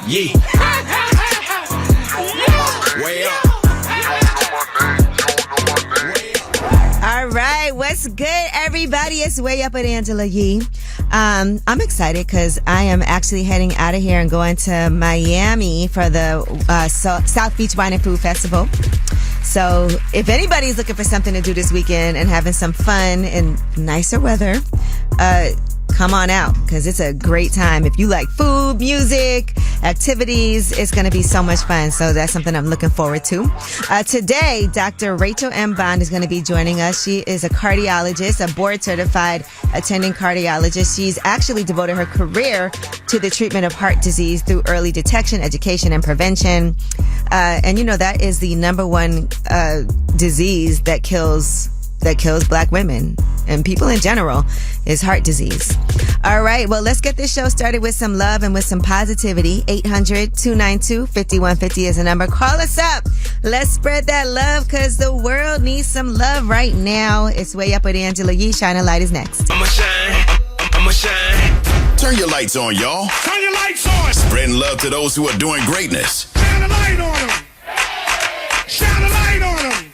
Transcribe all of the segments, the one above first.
Yeah. Way up. All right, what's good, everybody? It's Way Up with Angela Yee. I'm excited because I am actually heading out of here and going to Miami for the South Beach Wine and Food Festival. So if anybody's looking for something to do this weekend and having some fun in nicer weather, come on out because it's a great time. If you like food, music, activities, it's going to be so much fun. So that's something I'm looking forward to. Today, Dr. Rachel M. Bond is going to be joining us. She is a cardiologist, a board-certified attending cardiologist. She's actually devoted her career to the treatment of heart disease through early detection, education, and prevention. And you know, that is the number one disease that kills black women and people in general is heart disease. All right, well, let's get this show started with some love and with some positivity. 800-292-5150 is the number. Call us up. Let's spread that love because the world needs some love right now. It's Way Up with Angela Yee. Shine a Light is next. I'ma shine. Turn your lights on, y'all. Turn your lights on. Spreading love to those who are doing greatness. Shine a light on them. Shine a light on them.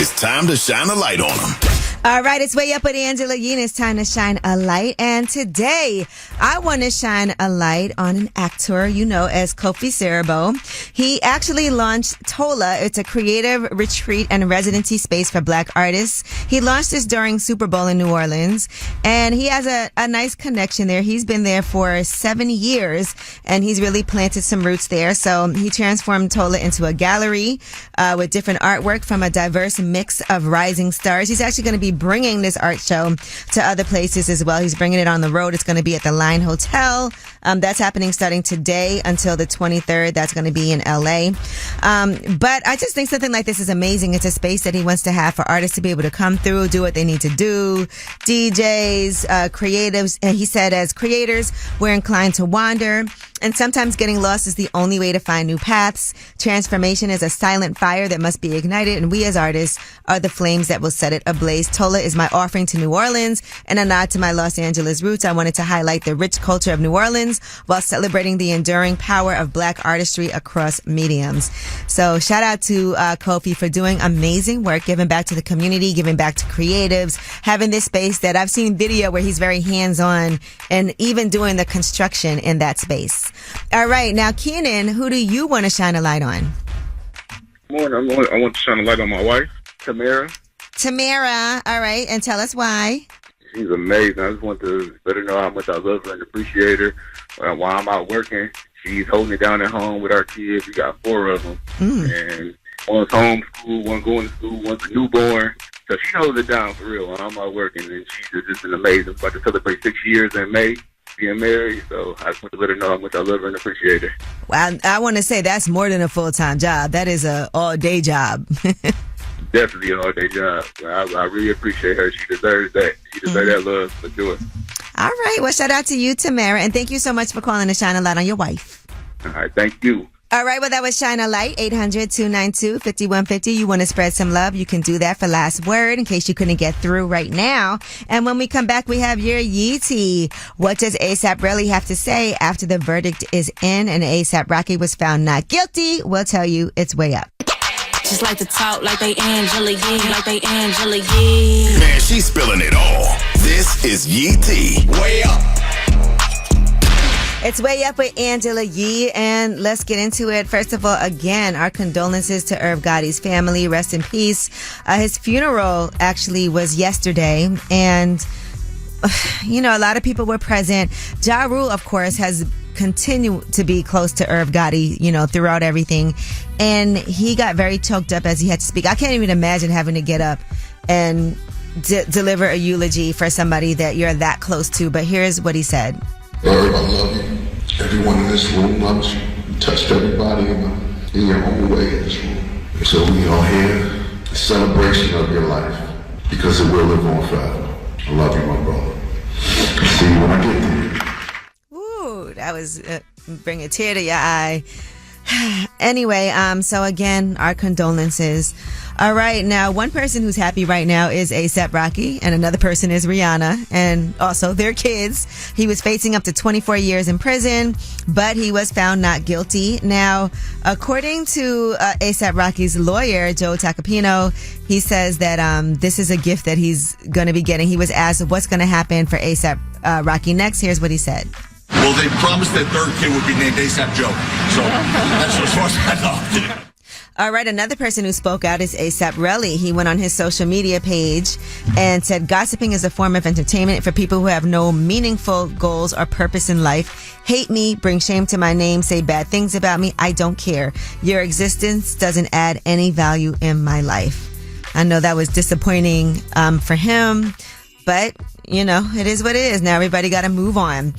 It's time to shine a light on them. All right, it's Way Up with Angela Yee, and it's time to shine a light. And today, I want to shine a light on an actor you know as Kofi Siriboe. He actually launched TOLA. It's a creative retreat and residency space for black artists. He launched this during Super Bowl in New Orleans, and he has a nice connection there. He's been there for 7 years, and he's really planted some roots there. So he transformed TOLA into a gallery with different artwork from a diverse mix of rising stars. He's actually going to be bringing this art show to other places as well. He's bringing it on the road. It's going to be at the Line Hotel. That's happening starting today until the 23rd. That's going to be in LA. But I just think something like this is amazing. It's a space that he wants to have for artists to be able to come through, do what they need to do. DJs, creatives. And he said, as creators, we're inclined to wander. And sometimes getting lost is the only way to find new paths. Transformation is a silent fire that must be ignited, and we as artists are the flames that will set it ablaze. TOLA is my offering to New Orleans and a nod to my Los Angeles roots. I wanted to highlight the rich culture of New Orleans while celebrating the enduring power of black artistry across mediums. So shout out to Kofi for doing amazing work, giving back to the community, giving back to creatives, having this space that I've seen video where he's very hands-on and even doing the construction in that space. All right. Now, Keenan, who do you want to shine a light on? Morning. I want to shine a light on my wife, Tamara. Tamara. All right. And tell us why. She's amazing. I just want to let her know how much I love her and appreciate her. While I'm out working, she's holding it down at home with our kids. We got 4 of them. And one's homeschooled, one going to school, one's a newborn. So she holds it down for real while I'm out working. And she's just been amazing. About to celebrate 6 years in May. Being married, so I just want to let her know how much I love her and appreciate her. Well, I want to say that's more than a full-time job. That is a all-day job. Definitely an all-day job. I really appreciate her. She deserves that. She deserves that love. Let's do it. All right. Well, shout out to you, Tamara, and thank you so much for calling to shine a light on your wife. All right. Thank you. All right, well, that was Shine a Light, 800-292-5150. You want to spread some love, you can do that for Last Word in case you couldn't get through right now. And when we come back, we have your Yeetie. What does A$AP really have to say after the verdict is in and A$AP Rocky was found not guilty? We'll tell you. It's Way Up. Just like to talk like they Angela Yee, like they Angela Yee. Man, she's spilling it all. This is Yee T. Way up. It's Way Up with Angela Yee, and let's get into it. First of all, again, our condolences to Irv Gotti's family. Rest in peace. His funeral actually was yesterday, and, you know, a lot of people were present. Ja Rule, of course, has continued to be close to Irv Gotti, you know, throughout everything, and he got very choked up as he had to speak. I can't even imagine having to get up and deliver a eulogy for somebody that you're that close to, but here's what he said. Irv, I love you. Everyone in this room loves you. You touched everybody in your own way in this room. And so we are here, a celebration of your life, because it will live on forever. I love you, my brother. See you when I get there. Ooh, that was bring a tear to your eye. Anyway, so again, our condolences. All right. Now, one person who's happy right now is A$AP Rocky, and another person is Rihanna, and also their kids. He was facing up to 24 years in prison, but he was found not guilty. Now, according to A$AP Rocky's lawyer, Joe Tacopino, he says that this is a gift that he's going to be getting. He was asked what's going to happen for A$AP Rocky next. Here's what he said. Well, they promised their third kid would be named A$AP Joe. So that's as far as I know. All right, another person who spoke out is A$AP Relly. He went on his social media page and said, gossiping is a form of entertainment for people who have no meaningful goals or purpose in life. Hate me, bring shame to my name, say bad things about me. I don't care. Your existence doesn't add any value in my life. I know that was disappointing for him, but you know, it is what it is. Now everybody got to move on.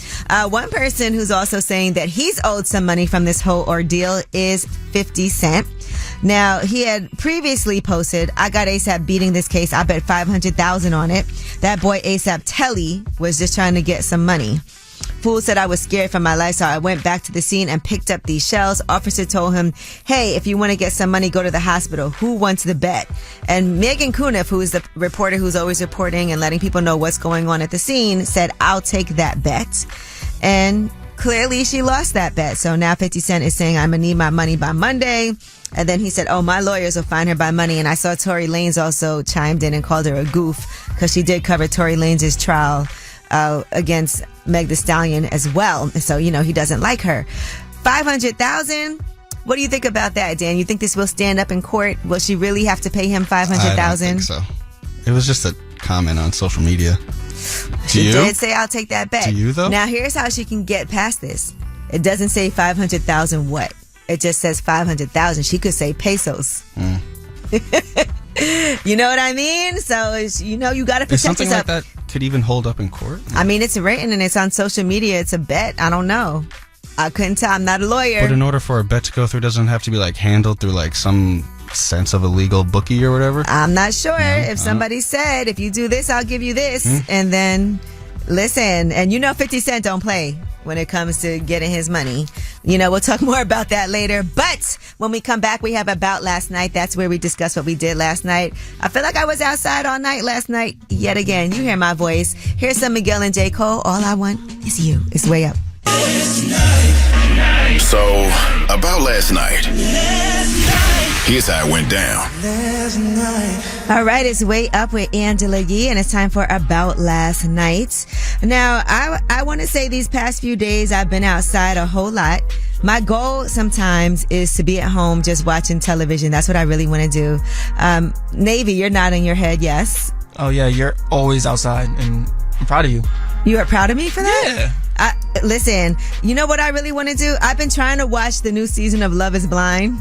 One person who's also saying that he's owed some money from this whole ordeal is 50 Cent. Now, he had previously posted, I got A$AP beating this case. I bet $500,000 on it. That boy A$AP Telly was just trying to get some money. Fool said I was scared for my life, so I went back to the scene and picked up these shells. Officer told him, hey, if you want to get some money, go to the hospital. Who wants the bet? And Megan Cuniff, who is the reporter who's always reporting and letting people know what's going on at the scene, said, I'll take that bet. And clearly she lost that bet. So now 50 Cent is saying, I'm going to need my money by Monday. And then he said, oh, my lawyers will find her by money. And I saw Tory Lanez also chimed in and called her a goof because she did cover Tory Lanez's trial against Meg Thee Stallion as well. So, you know, he doesn't like her. $500,000. What do you think about that, Dan? You think this will stand up in court? Will she really have to pay him $500,000? I don't think so. It was just a comment on social media. She did say, I'll take that bet. Do you, though? Now, here's how she can get past this. It doesn't say 500,000 what? It just says 500,000. She could say pesos. You know what I mean? So, you know, you got to protect something yourself. like that could even hold up in court? I mean, it's written and it's on social media. It's a bet. I don't know. I couldn't tell. I'm not a lawyer. But in order for a bet to go through, it doesn't have to be like handled through like some sense of a legal bookie or whatever? I'm not sure. If somebody said, if you do this, I'll give you this. And then, listen, and you know 50 Cent don't play when it comes to getting his money. You know, we'll talk more about that later. But when we come back, we have About Last Night. That's where we discuss what we did last night. I feel like I was outside all night last night. Yet again, you hear my voice. Here's some Miguel and J. Cole. All I want is you. It's Way Up. So, about last night. Here's how it went down. All right, it's Way Up with Angela Yee, and it's time for About Last Night. Now, I want to say these past few days I've been outside a whole lot. My goal sometimes is to be at home just watching television. That's what I really want to do. Navy, you're nodding your head, yes. Oh, yeah, you're always outside, and I'm proud of you. You are proud of me for that? Yeah. Listen, you know what I really want to do? I've been trying to watch the new season of Love is Blind,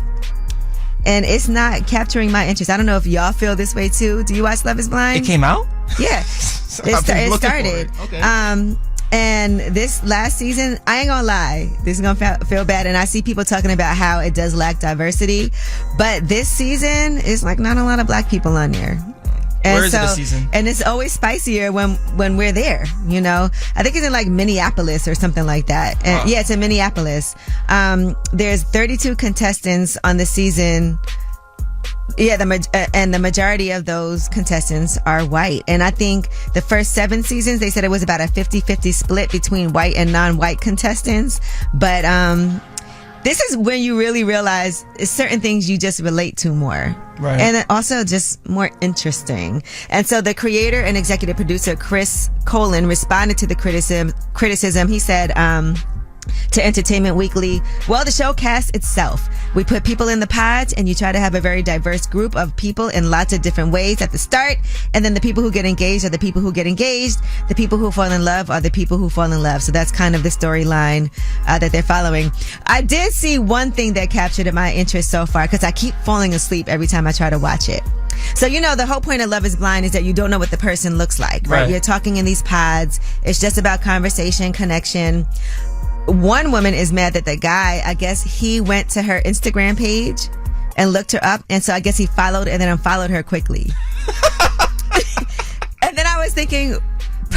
and it's not capturing my interest. I don't know if y'all feel this way too. Do you watch Love is Blind? It came out? Yeah. It started. Okay. And this last season, I ain't gonna lie, this is gonna feel bad, and I see people talking about how it does lack diversity, but this season is like not a lot of black people on there. And where is it this season? And it's always spicier when we're there, you know. I think it's in like Minneapolis or something like that. And yeah, it's in Minneapolis. There's 32 contestants on the season. Yeah, and the majority of those contestants are white. And I think the first 7 seasons, they said it was about a 50-50 split between white and non-white contestants. But this is when you really realize certain things you just relate to more. Right. And also just more interesting. And so the creator and executive producer, Chris Colin, responded to the criticism. He said, to Entertainment Weekly, well, the show casts itself. We put people in the pods and you try to have a very diverse group of people in lots of different ways at the start. And then the people who get engaged are the people who get engaged. The people who fall in love are the people who fall in love. So that's kind of the storyline that they're following. I did see one thing that captured my interest so far because I keep falling asleep every time I try to watch it. So, you know, the whole point of Love is Blind is that you don't know what the person looks like, right? You're talking in these pods. It's just about conversation, connection. One woman is mad that the guy, I guess he went to her Instagram page and looked her up. And so I guess he followed and then unfollowed her quickly. And then I was thinking,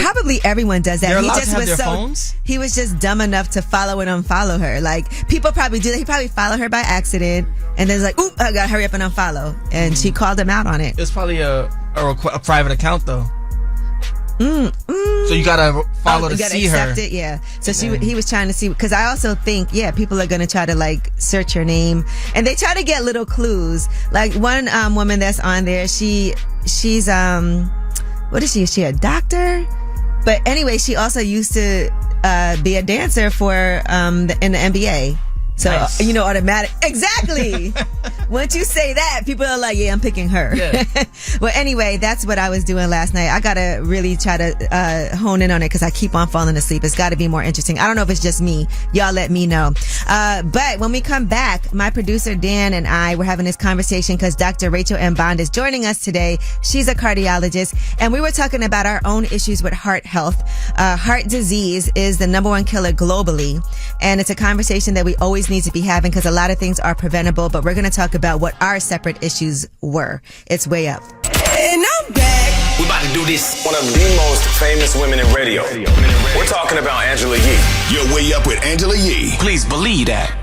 Probably everyone does that. They're He allowed just to have was their so phones? he was just dumb enough to follow and unfollow her. Like people probably do that. He probably followed her by accident and then was like, "Oop, I gotta hurry up and unfollow." And she called him out on it. It's probably a private account though. So you gotta follow to you gotta see accept her. it, yeah. So he was trying to see, because I also think, people are gonna try to like search your name, and they try to get little clues. Like one woman that's on there, she's what is she? Is she a doctor? But anyway, she also used to be a dancer for in the NBA. So, Nice. Automatic. Exactly. Once you say that, people are like, yeah, I'm picking her. Yeah. Well, anyway, that's what I was doing last night. I got to really try to hone in on it because I keep on falling asleep. It's got to be more interesting. I don't know if it's just me. Y'all let me know. But when we come back, my producer Dan and I were having this conversation because Dr. Rachel M. Bond is joining us today. She's a cardiologist, and we were talking about our own issues with heart health. Heart disease is the number one killer globally, and it's a conversation that we always need to be having because a lot of things are preventable, but we're going to talk about what our separate issues were. It's Way Up. And I'm back. We're about to do this. One of the most famous women in radio. We're talking about Angela Yee. You're Way Up with Angela Yee. Please believe that.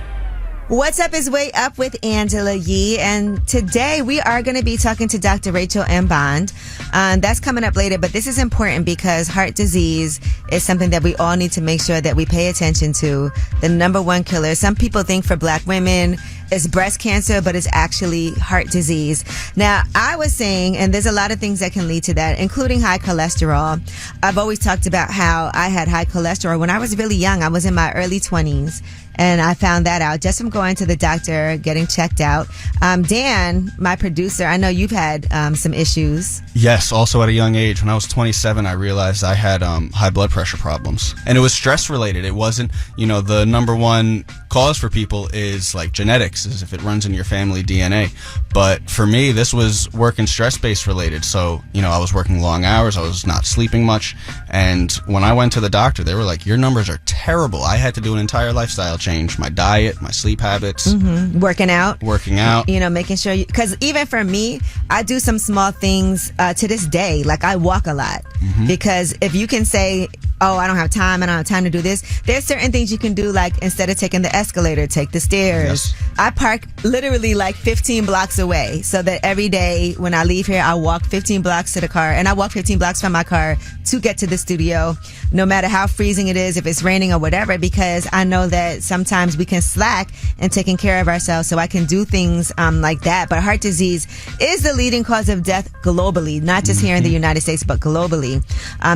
What's up is Way Up with Angela Yee, and today we are going to be talking to Dr. Rachel M. Bond. That's coming up later, but this is important because heart disease is something that we all need to make sure that we pay attention to. The number one killer. Some people think for black women it's breast cancer, but it's actually heart disease. Now, I was saying, and there's a lot of things that can lead to that, including high cholesterol. I've always talked about how I had high cholesterol when I was really young. I was in my early 20s. And I found that out just from going to the doctor, getting checked out. Dan, my producer, I know you've had some issues. Yes, also at a young age. When I was 27, I realized I had high blood pressure problems. And it was stress related. It wasn't, the number one cause for people is like genetics, is if it runs in your family DNA. But for me, this was work and stress based related. So, I was working long hours. I was not sleeping much. And when I went to the doctor, they were like, your numbers are terrible. I had to do an entire lifestyle change, my diet, my sleep habits. Working out. Making sure because even for me, I do some small things to this day. Like I walk a lot because if you can say, oh, I don't have time to do this, there's certain things you can do, like instead of taking the escalator, take the stairs. Yes. I park literally like 15 blocks away so that every day when I leave here, I walk 15 blocks to the car, and I walk 15 blocks from my car to get to the studio, no matter how freezing it is, if it's raining or whatever, because I know that sometimes we can slack in taking care of ourselves. So I can do things like that. But heart disease is the leading cause of death globally, not just here in the United States, but globally.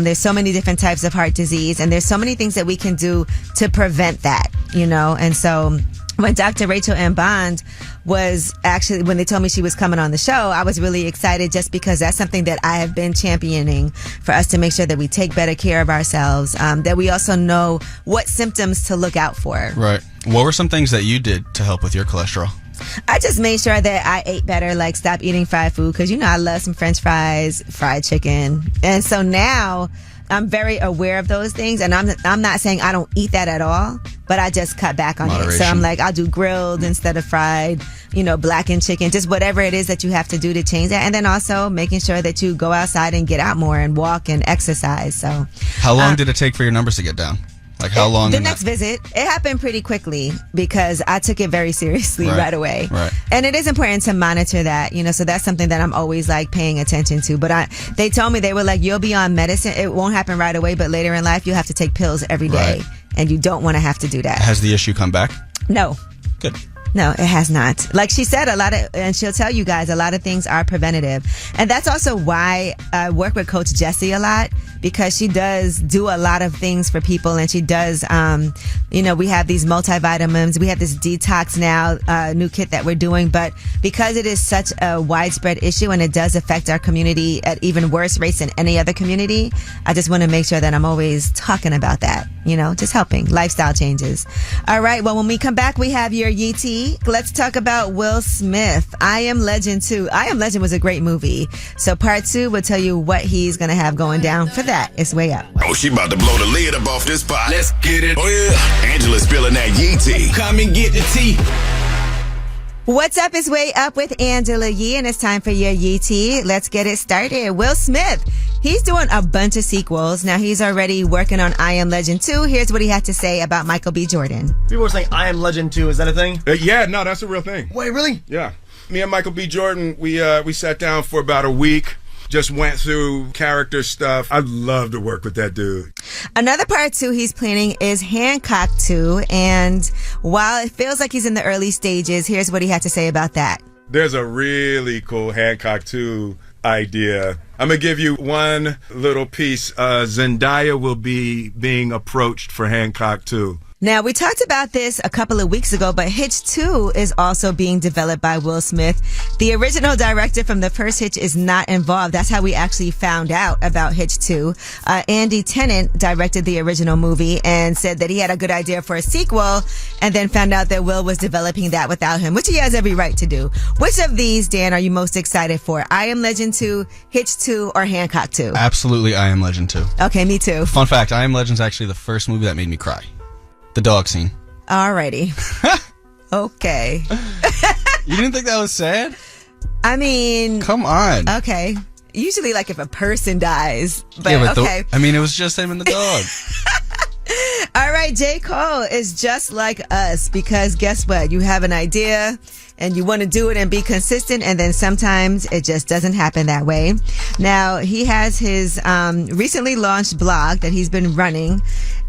There's so many different types of heart disease, and there's so many things that we can do to prevent that, and so when Dr. Rachel M. Bond was actually, when they told me she was coming on the show, I was really excited just because that's something that I have been championing for us to make sure that we take better care of ourselves, that we also know what symptoms to look out for. Right. What were some things that you did to help with your cholesterol? I just made sure that I ate better, like stop eating fried food, because I love some French fries, fried chicken. And so now I'm very aware of those things, and I'm not saying I don't eat that at all, but I just cut back on it. So I'm like, I'll do grilled instead of fried, blackened chicken, just whatever it is that you have to do to change that. And then also making sure that you go outside and get out more and walk and exercise. So how long did it take for your numbers to get down? Like how long? The next visit, it happened pretty quickly because I took it very seriously right away. Right. And it is important to monitor that, so that's something that I'm always like paying attention to. But they told me, they were like, you'll be on medicine. It won't happen right away, but later in life, you'll have to take pills every day. Right. And you don't want to have to do that. Has the issue come back? No. Good. No, it has not. Like she said, and she'll tell you guys, a lot of things are preventative. And that's also why I work with Coach Jessie a lot, because she does do a lot of things for people. And she does, we have these multivitamins. We have this detox now, new kit that we're doing. But because it is such a widespread issue and it does affect our community at even worse rates than any other community, I just want to make sure that I'm always talking about that, just helping lifestyle changes. All right. Well, when we come back, we have your Yee Tea. Let's talk about Will Smith. I Am Legend 2. I Am Legend was a great movie. So part 2 will tell you what he's going to have going down for that. It's Way Up. Oh, she about to blow the lid up off this pot. Let's get it. Oh, yeah. Angela's spilling that Yee tea. Come and get the tea. What's up is Way Up with Angela Yee, and it's time for your Yee Tea. Let's get it started. Will Smith, He's doing a bunch of sequels. Now, he's already working on I Am Legend 2. Here's what he had to say about Michael B. Jordan. People were saying I Am Legend 2. Is that a thing? Yeah, no, that's a real thing. Wait, really? Yeah. Me and Michael B. Jordan, we sat down for about a week. Just went through character stuff. I'd love to work with that dude. Another part 2 he's planning is Hancock 2. And while it feels like he's in the early stages, here's what he had to say about that. There's a really cool Hancock 2 idea. I'm going to give you one little piece. Zendaya will be being approached for Hancock 2. Now, we talked about this a couple of weeks ago, but Hitch 2 is also being developed by Will Smith. The original director from the first Hitch is not involved. That's how we actually found out about Hitch 2. Andy Tennant directed the original movie and said that he had a good idea for a sequel, and then found out that Will was developing that without him, which he has every right to do. Which of these, Dan, are you most excited for? I Am Legend 2, Hitch 2, or Hancock 2? Absolutely, I Am Legend 2. Okay, me too. Fun fact, I Am Legend's actually the first movie that made me cry. The dog scene. Alrighty. Okay. You didn't think that was sad? I mean... Come on. Okay. Usually, like, if a person dies. But, yeah, but okay. it was just him and the dog. All right, J. Cole is just like us because guess what? You have an idea and you want to do it and be consistent, and then sometimes it just doesn't happen that way. Now, he has his recently launched blog that he's been running,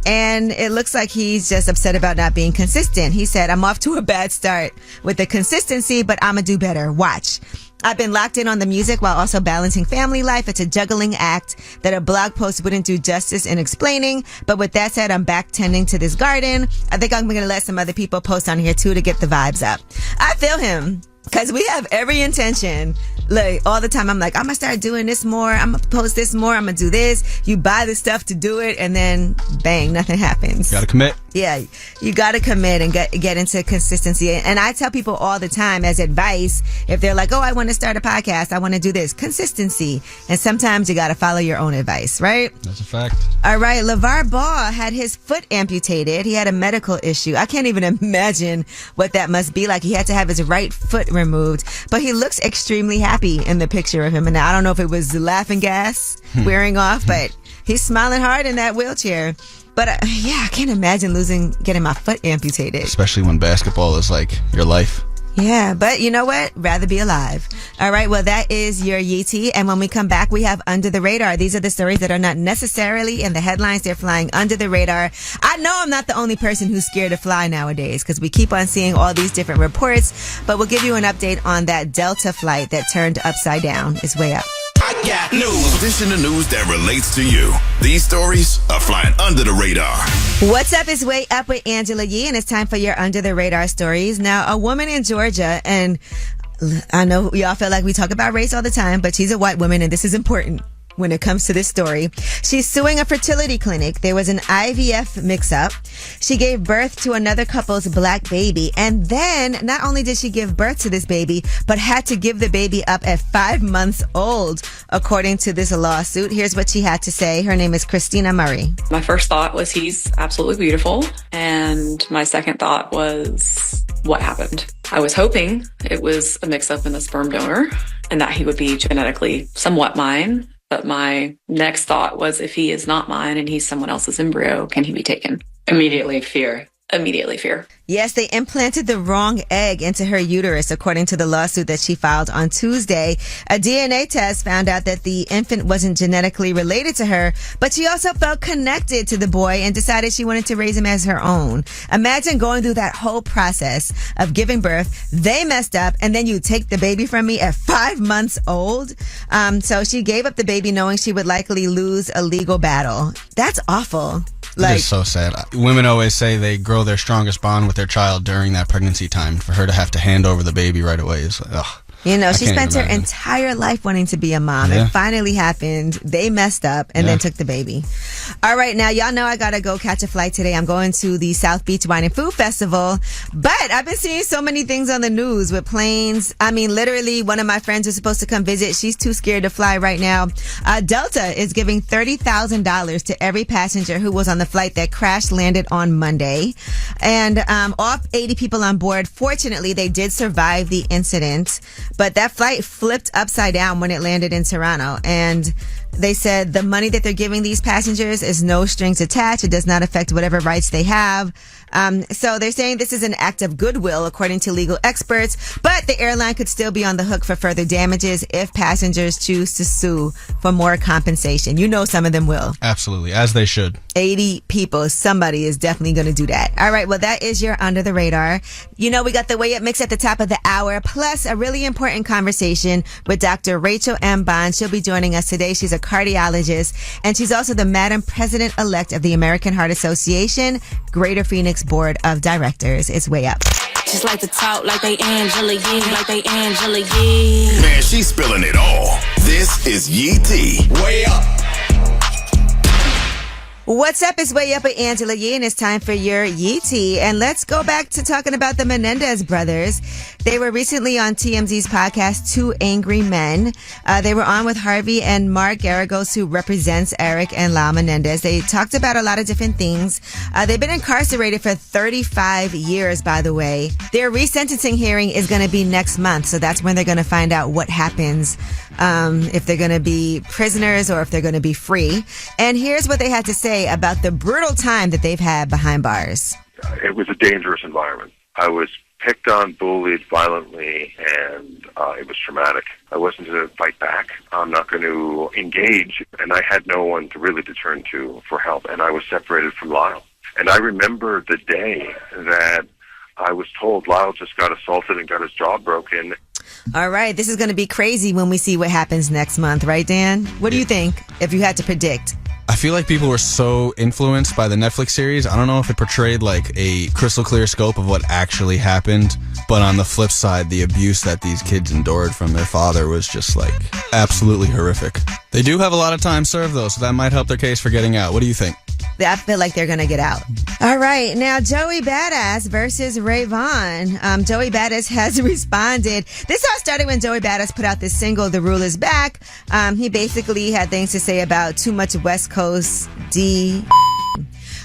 and it looks like he's just upset about not being consistent. He said, I'm off to a bad start with the consistency, but I'm going to do better. Watch. I've been locked in on the music while also balancing family life. It's a juggling act that a blog post wouldn't do justice in explaining. But with that said, I'm back tending to this garden. I think I'm going to let some other people post on here too to get the vibes up. I feel him. Because we have every intention, like all the time. I'm like, I'm going to start doing this more. I'm going to post this more. I'm going to do this. You buy the stuff to do it, and then bang, nothing happens. Gotta commit. Yeah, you got to commit and get into consistency. And I tell people all the time as advice, if they're like, oh, I want to start a podcast, I want to do this, consistency. And sometimes you got to follow your own advice, right? That's a fact. All right, LeVar Ball had his foot amputated. He had a medical issue. I can't even imagine what that must be like. He had to have his right foot removed, but he looks extremely happy in the picture of him. And I don't know if it was the laughing gas wearing off, but he's smiling hard in that wheelchair. But yeah, I can't imagine getting my foot amputated. Especially when basketball is like your life. Yeah, but you know what? Rather be alive. All right, well, that is your Yeetie. And when we come back, we have Under the Radar. These are the stories that are not necessarily in the headlines. They're flying under the radar. I know I'm not the only person who's scared to fly nowadays because we keep on seeing all these different reports. But we'll give you an update on that Delta flight that turned upside down. It's way up. I got news. This in the news that relates to you. These stories are flying under the radar. What's up is Way Up with Angela Yee, and it's time for your Under the Radar stories. Now, a woman in Georgia, and I know y'all feel like we talk about race all the time, but she's a white woman, and this is important when it comes to this story. She's suing a fertility clinic. There was an IVF mix-up. She gave birth to another couple's black baby. And then not only did she give birth to this baby, but had to give the baby up at 5 months old, according to this lawsuit. Here's what she had to say. Her name is Christina Murray. My first thought was he's absolutely beautiful. And my second thought was, what happened? I was hoping it was a mix-up in the sperm donor and that he would be genetically somewhat mine. But my next thought was, if he is not mine and he's someone else's embryo, can he be taken? Immediately fear. Yes, they implanted the wrong egg into her uterus, according to the lawsuit that she filed on Tuesday. A DNA test found out that the infant wasn't genetically related to her, but she also felt connected to the boy and decided she wanted to raise him as her own. Imagine going through that whole process of giving birth. They messed up, and then you take the baby from me at 5 months old. So she gave up the baby knowing she would likely lose a legal battle. That's awful. It is so sad. Women always say they grow their strongest bond with their child during that pregnancy time. For her to have to hand over the baby right away is like, ugh. You know, she spent her entire life wanting to be a mom. Yeah. It finally happened. They messed up and then took the baby. All right, now y'all know I gotta go catch a flight today. I'm going to the South Beach Wine and Food Festival. But I've been seeing so many things on the news with planes. I mean, literally, one of my friends was supposed to come visit. She's too scared to fly right now. Delta is giving $30,000 to every passenger who was on the flight that crash landed on Monday. And all 80 people on board, fortunately, they did survive the incident. But that flight flipped upside down when it landed in Toronto. And They said the money that they're giving these passengers is no strings attached. It does not affect whatever rights they have. So they're saying this is an act of goodwill, according to legal experts, but the airline could still be on the hook for further damages if passengers choose to sue for more compensation. You know some of them will. Absolutely, as they should. 80 people. Somebody is definitely going to do that. All right, well, that is your Under the Radar. You know, we got the Way Up Mix at the top of the hour, plus a really important conversation with Dr. Rachel M. Bond. She'll be joining us today. She's a cardiologist, and she's also the Madam President-elect of the American Heart Association, Greater Phoenix Board of Directors. It's Way Up. Just like to talk like they Angela Yee, like they Angela Yee. Man, she's spilling it all. This is Yee T. Way Up. What's up? It's Way Up with Angela Yee, and it's time for your Yee Tea. And let's go back to talking about the Menendez brothers. They were recently on TMZ's podcast, Two Angry Men. They were on with Harvey and Mark Garagos, who represents Eric and Lyle Menendez. They talked about a lot of different things. They've been incarcerated for 35 years, by the way. Their resentencing hearing is going to be next month, so that's when they're going to find out what happens, if they're going to be prisoners or if they're going to be free. And here's what they had to say about the brutal time that they've had behind bars. It was a dangerous environment. I was picked on, bullied violently, and it was traumatic. I wasn't going to fight back. I'm not going to engage, and I had no one to really to turn to for help, and I was separated from Lyle. And I remember the day that I was told Lyle just got assaulted and got his jaw broken. All right, this is going to be crazy when we see what happens next month, right, Dan? What do you think, if you had to predict? I feel like people were so influenced by the Netflix series. I don't know if it portrayed like a crystal clear scope of what actually happened, but on the flip side, the abuse that these kids endured from their father was just like absolutely horrific. They do have a lot of time served though, so that might help their case for getting out. What do you think? I feel like they're going to get out. All right. Now, Joey Badass versus Ray Vaughn. Joey Badass has responded. This all started when Joey Badass put out this single, The Rule Is Back. He basically had things to say about too much West Coast D.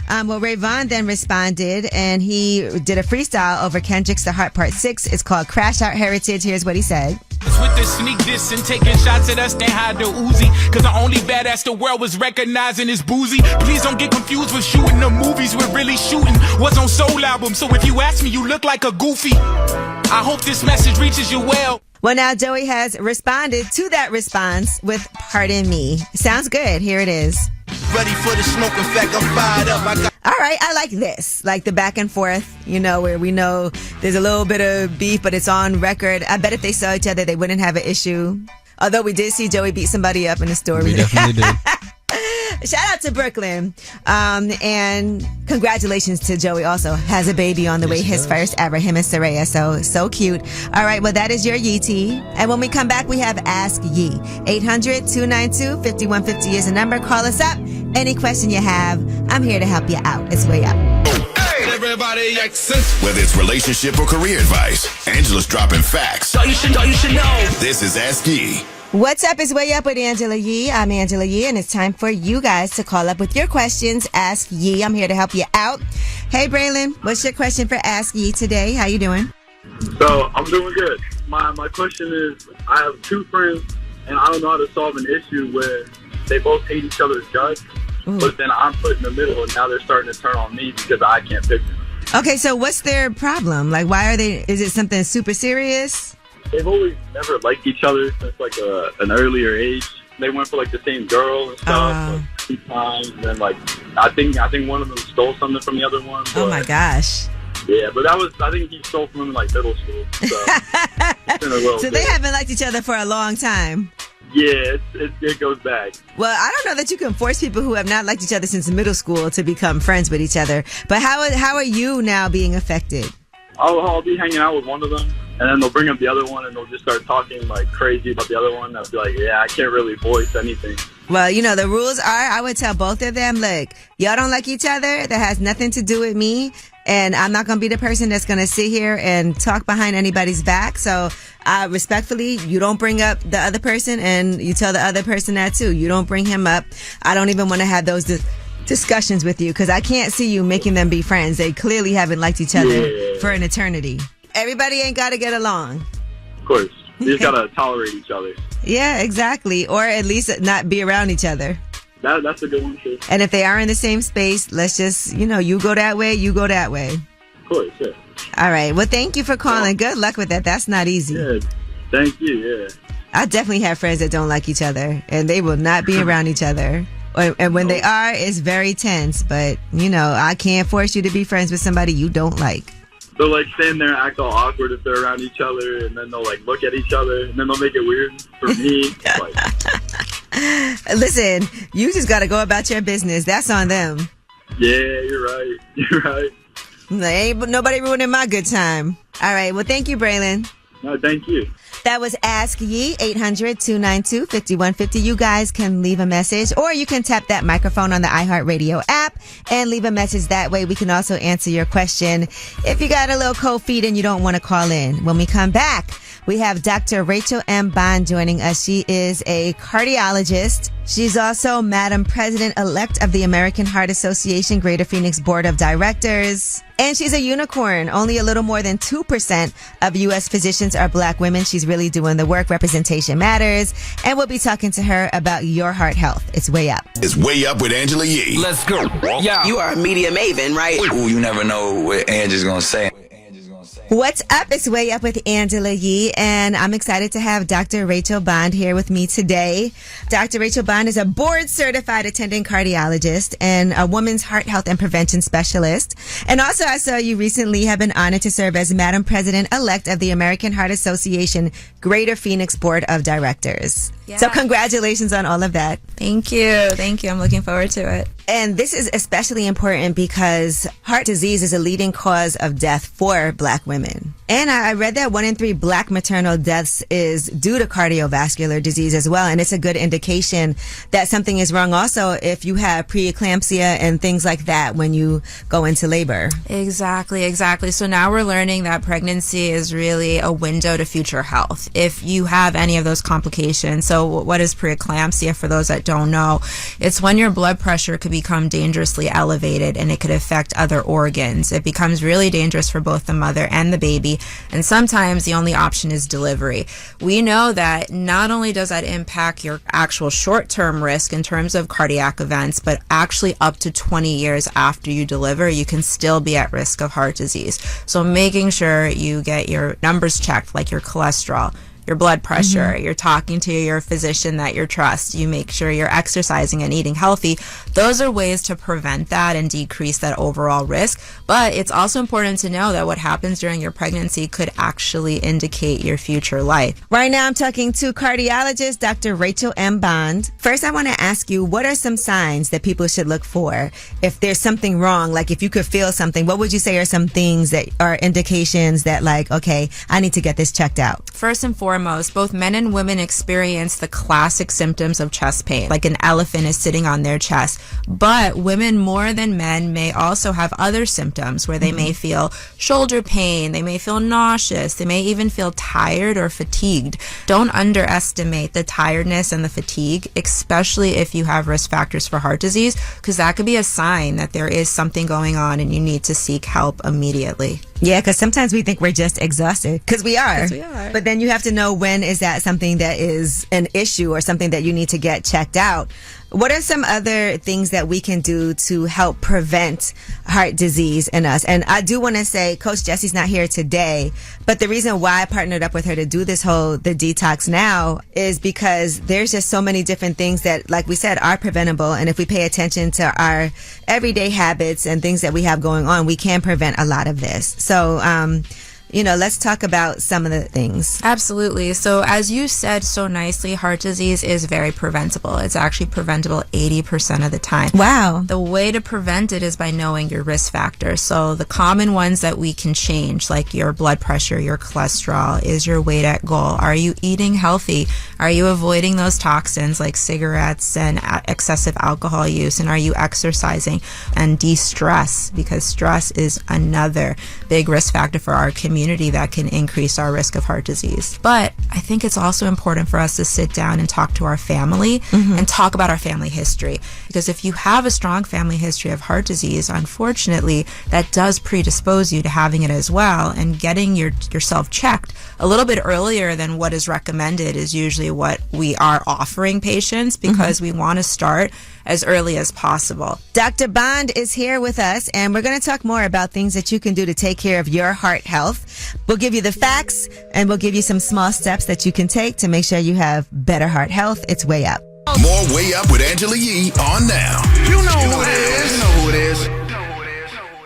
Well, Ray Vaughn then responded, and he did a freestyle over Kendrick's The Heart Part 6. It's called Crash Out Heritage. Here's what he said. With the sneak diss and taking shots at us, they hide the Uzi. Cause the only badass the world was recognizing is Boozy. Please don't get confused with shooting the movies. We're really shooting what's on Soul album. So if you ask me, you look like a goofy. I hope this message reaches you well. Well, now Joey has responded to that response with Pardon Me. Sounds good. Here it is. Ready for the smoke. In fact, I'm fired up. All right, I like this. Like the back and forth, you know, where we know there's a little bit of beef, but it's on record. I bet if they saw each other, they wouldn't have an issue. Although we did see Joey beat somebody up in the story. We definitely did. Shout out to Brooklyn. And congratulations to Joey. Also has a baby on the way, his first ever, him and Saraya. So cute. All right, well, that is your Yee Tea. And when we come back, we have Ask Yee. 800-292-5150 is the number. Call us up. Any question you have, I'm here to help you out. It's Way Up. Everybody whether it's relationship or career advice, Angela's dropping facts. So you should know. This is Ask Yee. What's up? It's Way Up with Angela Yee. I'm Angela Yee, and it's time for you guys to call up with your questions. Ask Yee. I'm here to help you out. Hey, Braylon, what's your question for Ask Yee today? How you doing? So, I'm doing good. My question is, I have two friends, and I don't know how to solve an issue where they both hate each other's guts, but then I'm put in the middle, and now they're starting to turn on me because I can't fix it. Okay, so what's their problem? Like, why are they, is it something super serious? They've always never liked each other since like an earlier age. They went for like the same girl and stuff like 2 times, and then like I think one of them stole something from the other one. But, oh my gosh! Yeah, but I think he stole from him in like middle school. So they haven't liked each other for a long time. Yeah, it goes back. Well, I don't know that you can force people who have not liked each other since middle school to become friends with each other. But how are you now being affected? I'll be hanging out with one of them, and then they'll bring up the other one, and they'll just start talking like crazy about the other one. I'll be like, yeah, I can't really voice anything. Well, you know, the rules are, I would tell both of them, look, y'all don't like each other. That has nothing to do with me. And I'm not going to be the person that's going to sit here and talk behind anybody's back. So respectfully, you don't bring up the other person, and you tell the other person that too. You don't bring him up. I don't even want to have those discussions with you because I can't see you making them be friends. They clearly haven't liked each other for an eternity. Everybody ain't got to get along. Of course. You just got to tolerate each other. Yeah, exactly. Or at least not be around each other. That's a good one, too. And if they are in the same space, let's just, you go that way, you go that way. Of course, yeah. All right. Well, thank you for calling. Good luck with that. That's not easy. Yeah, thank you, yeah. I definitely have friends that don't like each other, and they will not be around each other. And when they are, it's very tense. But, I can't force you to be friends with somebody you don't like. They'll, stand there and act all awkward if they're around each other, and then they'll, look at each other, and then they'll make it weird for me. Listen, you just got to go about your business. That's on them. Yeah, you're right. You're right. Ain't nobody ruining my good time. All right. Well, thank you, Braylon. No, thank you. That was Ask Ye, 800-292-5150. You guys can leave a message, or you can tap that microphone on the iHeartRadio app and leave a message that way. We can also answer your question if you got a little cold feet and you don't want to call in. When we come back, we have Dr. Rachel M. Bond joining us. She is a cardiologist. She's also Madam President-elect of the American Heart Association Greater Phoenix Board of Directors. And she's a unicorn. Only a little more than 2% of U.S. physicians are black women. She's really doing the work. Representation matters. And we'll be talking to her about your heart health. It's Way Up. It's Way Up with Angela Yee. Let's go. Yeah. You are a media maven, right? Ooh, you never know what Angela's going to say. What's up? It's Way Up with Angela Yee, and I'm excited to have Dr. Rachel Bond here with me today. Dr. Rachel Bond is a board-certified attending cardiologist and a woman's heart health and prevention specialist. And also, I saw you recently have been honored to serve as Madam President-elect of the American Heart Association Greater Phoenix Board of Directors. Yeah. So congratulations on all of that. Thank you. Thank you. I'm looking forward to it. And this is especially important because heart disease is a leading cause of death for black women. And I read that 1 in 3 black maternal deaths is due to cardiovascular disease as well. And it's a good indication that something is wrong also if you have preeclampsia and things like that when you go into labor. Exactly. So now we're learning that pregnancy is really a window to future health if you have any of those complications. So what is preeclampsia for those that don't know? It's when your blood pressure could become dangerously elevated and it could affect other organs. It becomes really dangerous for both the mother and the baby. And sometimes the only option is delivery. We know that not only does that impact your actual short-term risk in terms of cardiac events, but actually up to 20 years after you deliver, you can still be at risk of heart disease. So making sure you get your numbers checked, like your cholesterol, your blood pressure, you're talking to your physician that you trust, you make sure you're exercising and eating healthy. Those are ways to prevent that and decrease that overall risk. But it's also important to know that what happens during your pregnancy could actually indicate your future life. Right now I'm talking to cardiologist Dr. Rachel M. Bond. First, I want to ask you, what are some signs that people should look for if there's something wrong? Like if you could feel something, what would you say are some things that are indications that okay, I need to get this checked out? First and foremost, both men and women experience the classic symptoms of chest pain, like an elephant is sitting on their chest. But women more than men may also have other symptoms where they may feel shoulder pain, they may feel nauseous, they may even feel tired or fatigued. Don't underestimate the tiredness and the fatigue, especially if you have risk factors for heart disease, because that could be a sign that there is something going on and you need to seek help immediately. Yeah, because sometimes we think we're just exhausted, because we are. But then you have to know when is that something that is an issue or something that you need to get checked out. What are some other things that we can do to help prevent heart disease in us? And I do want to say, Coach Jesse's not here today, but the reason why I partnered up with her to do the detox now is because there's just so many different things that, like we said, are preventable. And if we pay attention to our everyday habits and things that we have going on, we can prevent a lot of this. So, let's talk about some of the things. Absolutely. So as you said so nicely, heart disease is very preventable. It's actually preventable 80% of the time. Wow. The way to prevent it is by knowing your risk factors. So the common ones that we can change, like your blood pressure, your cholesterol, is your weight at goal. Are you eating healthy? Are you avoiding those toxins like cigarettes and excessive alcohol use? And are you exercising? And de-stress, because stress is another big risk factor for our community that can increase our risk of heart disease. But I think it's also important for us to sit down and talk to our family and talk about our family history. Because if you have a strong family history of heart disease, unfortunately, that does predispose you to having it as well. And getting yourself checked a little bit earlier than what is recommended is usually what we are offering patients, because we want to start as early as possible. Dr. Bond is here with us, and we're going to talk more about things that you can do to take care of your heart health. We'll give you the facts, and we'll give you some small steps that you can take to make sure you have better heart health. It's Way Up. More Way Up with Angela Yee on now. You know who it is. You know who it is.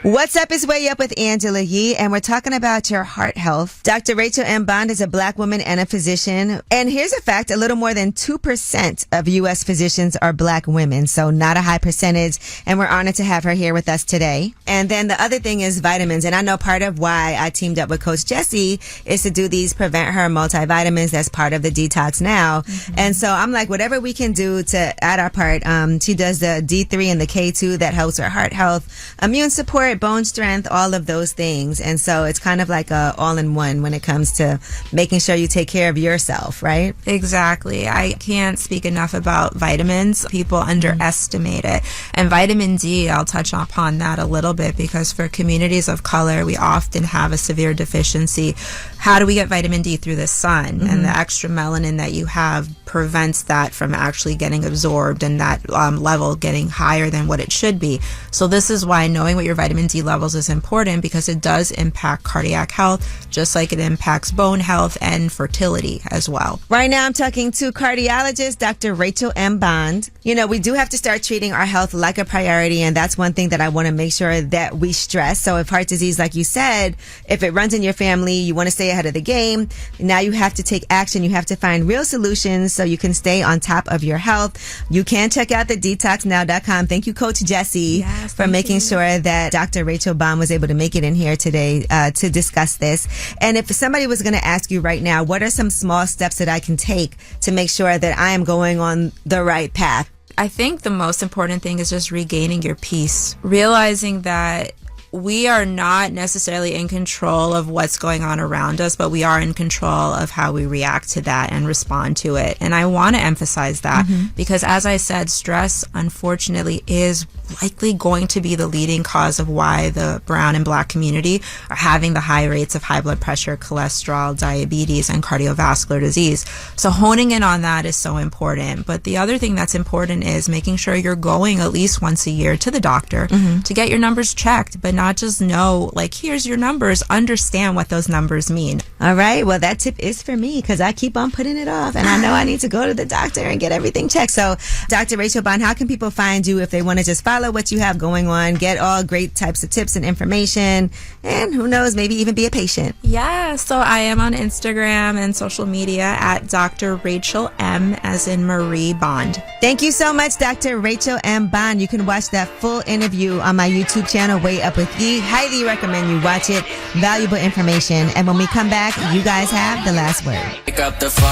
What's up is Way Up with Angela Yee, and we're talking about your heart health. Dr. Rachel M. Bond is a black woman and a physician. And here's a fact, a little more than 2% of U.S. physicians are black women, so not a high percentage, and we're honored to have her here with us today. And then the other thing is vitamins, and I know part of why I teamed up with Coach Jessie is to do these Prevent Her multivitamins. That's part of the Detox Now. And so I'm like, whatever we can do to add our part. She does the D3 and the K2 that helps her heart health, immune support, bone strength, all of those things. And so it's kind of like a all-in-one when it comes to making sure you take care of yourself, right? Exactly. I can't speak enough about vitamins. People underestimate it. And vitamin D, I'll touch upon that a little bit, because for communities of color, we often have a severe deficiency. How do we get vitamin D? Through the sun, and the extra melanin that you have prevents that from actually getting absorbed and that level getting higher than what it should be. So this is why knowing what your vitamin D levels is important, because it does impact cardiac health, just like it impacts bone health and fertility as well. Right now I'm talking to cardiologist Dr. Rachel M. Bond. You know, we do have to start treating our health like a priority, and that's one thing that I want to make sure that we stress. So if heart disease, like you said, if it runs in your family, you want to stay ahead of the game. Now you have to take action. You have to find real solutions so you can stay on top of your health. You can check out the detoxnow.com. Thank you, Coach Jessie, for making sure that Dr. Rachel Bond was able to make it in here today to discuss this. And if somebody was going to ask you right now, what are some small steps that I can take to make sure that I am going on the right path? I think the most important thing is just regaining your peace, realizing that we are not necessarily in control of what's going on around us, but we are in control of how we react to that and respond to it. And I want to emphasize that because, as I said, stress, unfortunately, is likely going to be the leading cause of why the brown and black community are having the high rates of high blood pressure, cholesterol, diabetes, and cardiovascular disease. So honing in on that is so important. But the other thing that's important is making sure you're going at least once a year to the doctor to get your numbers checked, but not just know, like, here's your numbers, understand what those numbers mean. All right. Well, that tip is for me because I keep on putting it off, and I know I need to go to the doctor and get everything checked. So, Dr. Rachel Bond, how can people find you if they want to just follow what you have going on, get all great types of tips and information, and who knows, maybe even be a patient? Yeah, so I am on Instagram and social media at Dr. Rachel M, as in Marie Bond. Thank you so much, Dr. Rachel M. Bond. You can watch that full interview on my YouTube channel, Way Up With Yee. Highly recommend you watch it. Valuable information. And when we come back, you guys have the last word. Pick up the phone.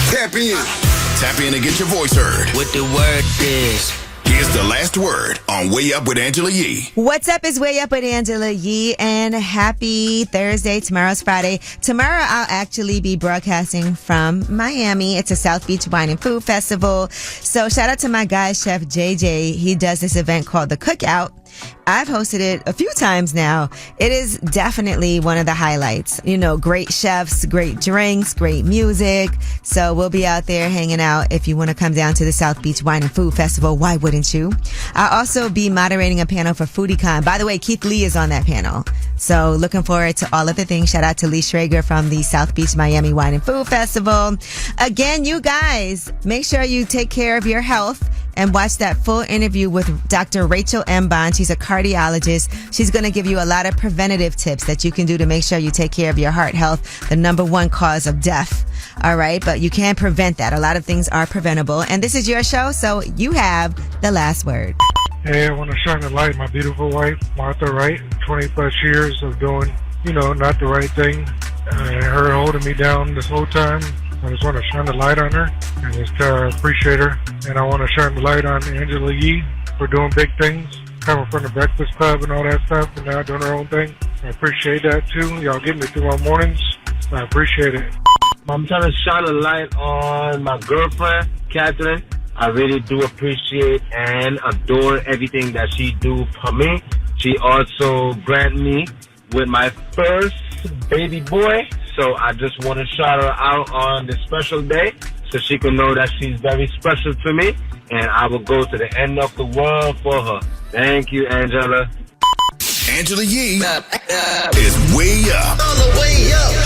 Tap in. Tap in and get your voice heard. What the word is. Here's the last word on Way Up with Angela Yee. What's up is Way Up with Angela Yee, and happy Thursday. Tomorrow's Friday. Tomorrow I'll actually be broadcasting from Miami. It's a South Beach Wine and Food Festival. So shout out to my guy, Chef JJ. He does this event called The Cookout. I've hosted it a few times now. It is definitely one of the highlights. You know, great chefs, great drinks, great music. So we'll be out there hanging out. If you want to come down to the South Beach Wine and Food Festival, why wouldn't you? I'll also be moderating a panel for FoodieCon. By the way, Keith Lee is on that panel. So looking forward to all of the things. Shout out to Lee Schrager from the South Beach Miami Wine and Food Festival. Again, you guys, make sure you take care of your health and watch that full interview with Dr. Rachel M. Bond. She's a cardiologist. She's going to give you a lot of preventative tips that you can do to make sure you take care of your heart health, the number one cause of death. All right, but you can prevent that. A lot of things are preventable. And this is your show, so you have the last word. Hey, I want to shine the light on my beautiful wife, Martha Wright. 20 plus years of doing, not the right thing. Her holding me down this whole time. I just want to shine the light on her and just appreciate her. And I want to shine the light on Angela Yee for doing big things, coming from the Breakfast Club and all that stuff, and now doing her own thing. I appreciate that too. Y'all get me through my mornings. I appreciate it. I'm trying to shine a light on my girlfriend, Catherine. I really do appreciate and adore everything that she do for me. She also granted me with my first baby boy. So I just want to shout her out on this special day so she can know that she's very special to me. And I will go to the end of the world for her. Thank you, Angela. Angela Yee is way up. All the way up.